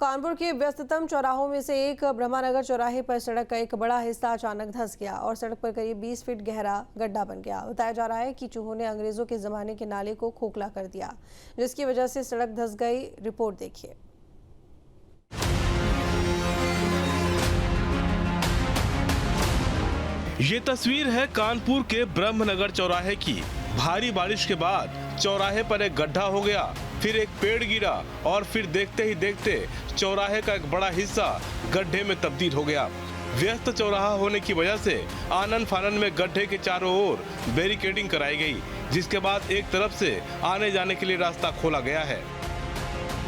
कानपुर के व्यस्ततम चौराहों में से एक ब्रह्मानगर चौराहे पर सड़क का एक बड़ा हिस्सा अचानक धंस गया और सड़क पर करीब 20 फीट गहरा गड्ढा बन गया। बताया जा रहा है कि चूहों ने अंग्रेजों के जमाने के नाले को खोखला कर दिया, जिसकी वजह से सड़क धंस गई। रिपोर्ट देखिए। ये तस्वीर है कानपुर के ब्रह्मनगर चौराहे की। भारी बारिश के बाद चौराहे पर एक गड्ढा हो गया, फिर एक पेड़ गिरा और फिर देखते ही देखते चौराहे का एक बड़ा हिस्सा गड्ढे में तब्दील हो गया। व्यस्त चौराहा होने की वजह से आनन फानन में गड्ढे के चारों ओर बैरिकेडिंग कराई गई, जिसके बाद एक तरफ से आने जाने के लिए रास्ता खोला गया है।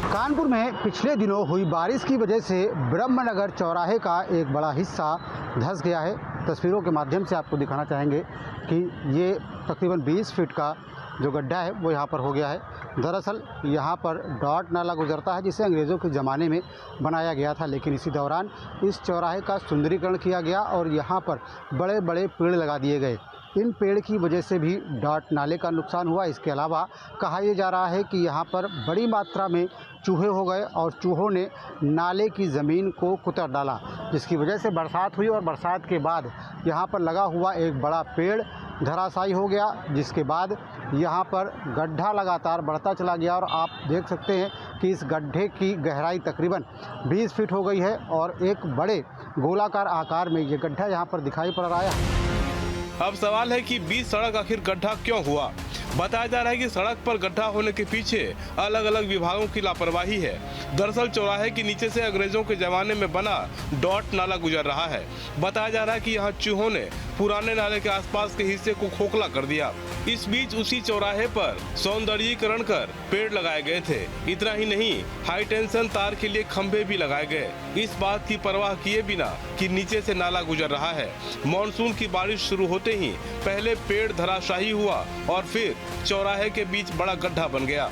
कानपुर में पिछले दिनों हुई बारिश की वजह से ब्रह्मनगर चौराहे का एक बड़ा हिस्सा धंस गया है। तस्वीरों के माध्यम से आपको दिखाना चाहेंगे कि ये तकरीबन 20 फीट का जो गड्ढा है वो यहाँ पर हो गया है। दरअसल यहाँ पर डॉट नाला गुजरता है, जिसे अंग्रेज़ों के ज़माने में बनाया गया था, लेकिन इसी दौरान इस चौराहे का सुंदरीकरण किया गया और यहाँ पर बड़े बड़े पेड़ लगा दिए गए। इन पेड़ की वजह से भी डॉट नाले का नुकसान हुआ। इसके अलावा कहा यह जा रहा है कि यहाँ पर बड़ी मात्रा में चूहे हो गए और चूहों ने नाले की ज़मीन को कुतर डाला, जिसकी वजह से बरसात हुई और बरसात के बाद यहाँ पर लगा हुआ एक बड़ा पेड़ धराशायी हो गया, जिसके बाद यहाँ पर गड्ढा लगातार बढ़ता चला गया और आप देख सकते हैं कि इस गड्ढे की गहराई तकरीबन 20 फीट हो गई है और एक बड़े गोलाकार आकार में ये गड्ढा यहाँ पर दिखाई पड़ रहा है। अब सवाल है कि बीच सड़क आखिर गड्ढा क्यों हुआ। बताया जा रहा है कि सड़क पर गड्ढा होने के पीछे अलग अलग विभागों की लापरवाही है। दरअसल चौराहे के नीचे से अंग्रेजों के जमाने में बना डॉट नाला गुजर रहा है। बताया जा रहा है कि यहाँ चूहों ने पुराने नाले के आसपास के हिस्से को खोखला कर दिया। इस बीच उसी चौराहे पर सौंदर्यीकरण कर पेड़ लगाए गए थे। इतना ही नहीं, हाई टेंशन तार के लिए खंभे भी लगाए गए, इस बात की परवाह किए बिना कि नीचे से नाला गुजर रहा है। मानसून की बारिश शुरू होते ही पहले पेड़ धराशायी हुआ और फिर चौराहे के बीच बड़ा गड्ढा बन गया।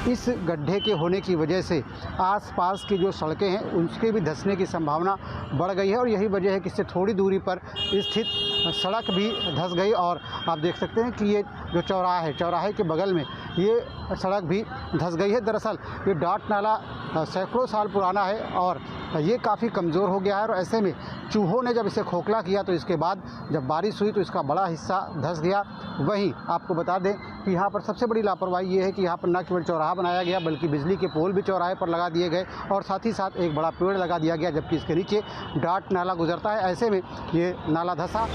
इस गड्ढे के होने की वजह से आसपास की जो सड़कें हैं उसके भी धंसने की संभावना बढ़ गई है और यही वजह है कि इससे थोड़ी दूरी पर स्थित सड़क भी धंस गई और आप देख सकते हैं कि ये जो चौराहा है, चौराहे के बगल में ये सड़क भी धंस गई है। दरअसल ये डॉट नाला सैकड़ों साल पुराना है और ये काफ़ी कमज़ोर हो गया है और ऐसे में चूहों ने जब इसे खोखला किया तो इसके बाद जब बारिश हुई तो इसका बड़ा हिस्सा धंस गया। वहीं आपको बता दें कि यहाँ पर सबसे बड़ी लापरवाही ये है कि यहाँ पर न केवल चौराहा बनाया गया बल्कि बिजली के पोल भी चौराहे पर लगा दिए गए और साथ ही साथ एक बड़ा पेड़ लगा दिया गया, जबकि इसके नीचे डॉट नाला गुजरता है। ऐसे में ये नाला धंसा।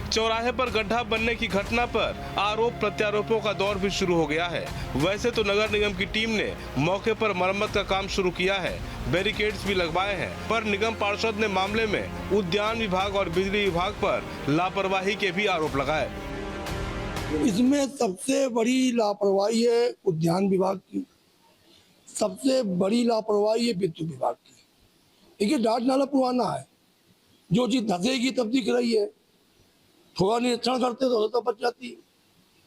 चौराहे पर गड्ढा बनने की घटना पर आरोप प्रत्यारोपों का दौर भी शुरू हो गया है। वैसे तो नगर निगम की टीम ने मौके पर मरम्मत का काम शुरू किया है, बैरिकेड्स भी लगवाए हैं, पर निगम पार्षद ने मामले में उद्यान विभाग और बिजली विभाग पर लापरवाही के भी आरोप लगाए। इसमें सबसे बड़ी लापरवाही है उद्यान विभाग की, सबसे बड़ी लापरवाही है विद्युत विभाग की। देखिए डॉट नाला पुराना है, जो चीज धंसेगी तब दिख रही है, थोड़ा निरीक्षण करते तो बच जाती।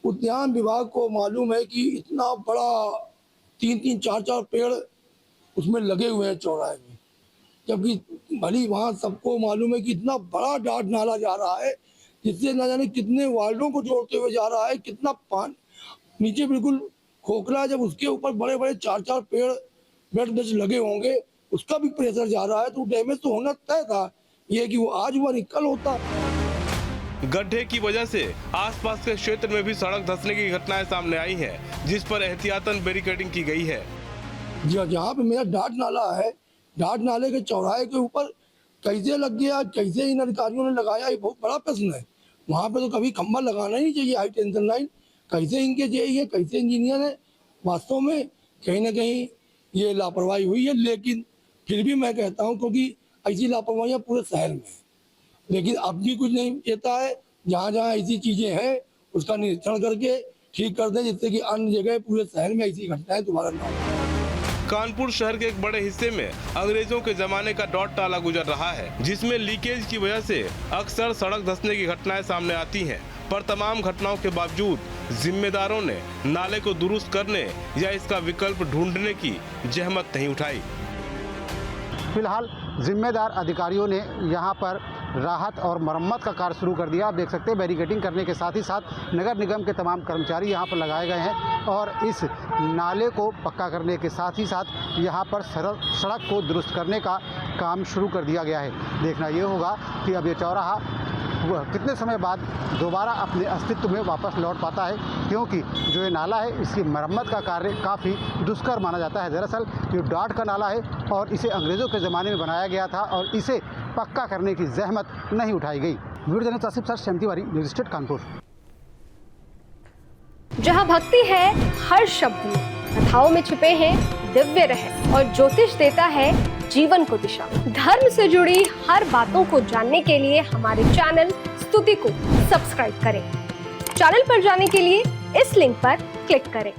उद्यान विभाग को मालूम है कि इतना बड़ा 3-3, 4-4 पेड़ उसमें लगे हुए हैं चौराहे में, जबकि भली वहाँ सबको मालूम है कि इतना बड़ा डॉट नाला जा रहा है जिससे न जाने कितने वार्डों को जोड़ते हुए जा रहा है, कितना पानी नीचे बिल्कुल खोखला है। जब उसके ऊपर बड़े बड़े 4-4 पेड़ बेड लगे होंगे, उसका भी प्रेशर जा रहा है तो डैमेज तो होना तय था। ये कि वो आज हुआ निकल होता। गड्ढे की वजह से आसपास के क्षेत्र में भी सड़क धंसने की घटनाएं सामने आई हैं, जिस पर एहतियातन बैरिकेडिंग की गई है। जहाँ पे मेरा डॉट नाला है, डॉट नाले के चौराहे के ऊपर कैसे लग गया, कैसे इन अधिकारियों ने लगाया, ये बहुत बड़ा प्रश्न है। वहाँ पे तो कभी खंभा लगाना ही चाहिए, हाई टेंशन लाइन। कैसे इनके जेई है, कैसे इंजीनियर है, वास्तव में कहीं ना कहीं ये लापरवाही हुई है। लेकिन फिर भी मैं कहता हूँ, क्योंकि ऐसी लापरवाहियाँ पूरे शहर में है, लेकिन अब भी कुछ नहीं कहता है। जहाँ जहाँ ऐसी चीजें हैं उसका निरीक्षण करके ठीक कर दें, जिससे कि अन्य जगह पूरे शहर में ऐसी घटनाएं दोबारा ना हो। कानपुर शहर के एक बड़े हिस्से में अंग्रेजों के जमाने का डॉट नाला गुजर रहा है, जिसमें लीकेज की वजह से अक्सर सड़क धंसने की घटनाएं सामने आती हैं। पर तमाम घटनाओं के बावजूद जिम्मेदारों ने नाले को दुरुस्त करने या इसका विकल्प ढूंढने की जहमत नहीं उठाई। फिलहाल जिम्मेदार अधिकारियों ने यहाँ पर राहत और मरम्मत का कार्य शुरू कर दिया। आप देख सकते हैं बैरिकेडिंग करने के साथ ही साथ नगर निगम के तमाम कर्मचारी यहाँ पर लगाए गए हैं और इस नाले को पक्का करने के साथ ही साथ यहाँ पर सड़क को दुरुस्त करने का काम शुरू कर दिया गया है। देखना ये होगा कि अब ये चौराहा कितने समय बाद दोबारा अपने अस्तित्व में वापस लौट पाता है, क्योंकि जो ये नाला है इसकी मरम्मत का कार्य काफ़ी दुष्कर माना जाता है। दरअसल ये डाट का नाला है और इसे अंग्रेज़ों के ज़माने में बनाया गया था और इसे पक्का करने की जहमत नहीं उठाई गई। Video journalist Asif sir, Shyam Tiwari, news state Kanpur. जहाँ भक्ति है हर शब्द में, कथाओं में छुपे हैं दिव्य रहस्य और ज्योतिष देता है जीवन को दिशा। धर्म से जुड़ी हर बातों को जानने के लिए हमारे चैनल स्तुति को सब्सक्राइब करें। चैनल पर जाने के लिए इस लिंक पर क्लिक करें।